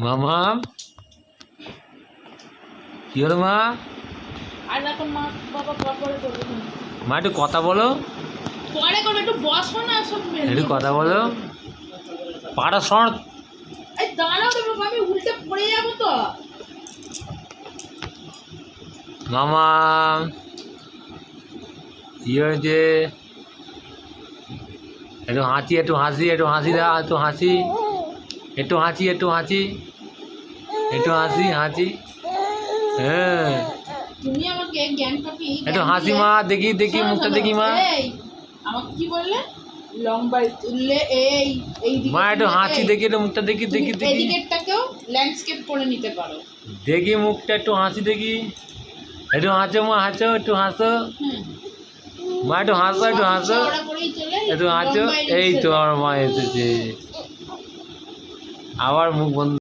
মামা কি হলো মা? আর না তো মা বাবা পরে করবে। মা একটু কথা বলো, পরে করবে, একটু বসো না সব মিলে। একটু কথা বলো। পাড়া শর্ট এই দাঁড়াও তো বাবা, আমি উল্টে পড়ে যাবো তো। মামা কি হয়েছে? একটু হাসি, একটু হাসি, একটু হাসি দা, একটু হাসি, একটু হাসি, একটু হাসি, একটু হাসি হাসি। হ্যাঁ তুমি আমাকে জ্ঞান পাপি একটু হাসি মা, দেখি দেখি মুখটা দেখি মা। এই আমাকে কি বললে? লম্বা তুললে এই এই দিকে মা একটু হাসি দেখি, একটু মুখটা দেখি দেখি দেখি এদিকেরটাকেও ল্যান্ডস্কেপ করে নিতে পারো। দেখি মুখটা, একটু হাসি দেখি, একটু হাসো মা, হাসো, একটু হাসো হুম, মা, একটু হাসো, একটু হাসো, চওড়া করেই চলে একটু হাসো। লম্বায় এই নিচে তো আমার মা এসেছে, আবার মুখ বন্ধ।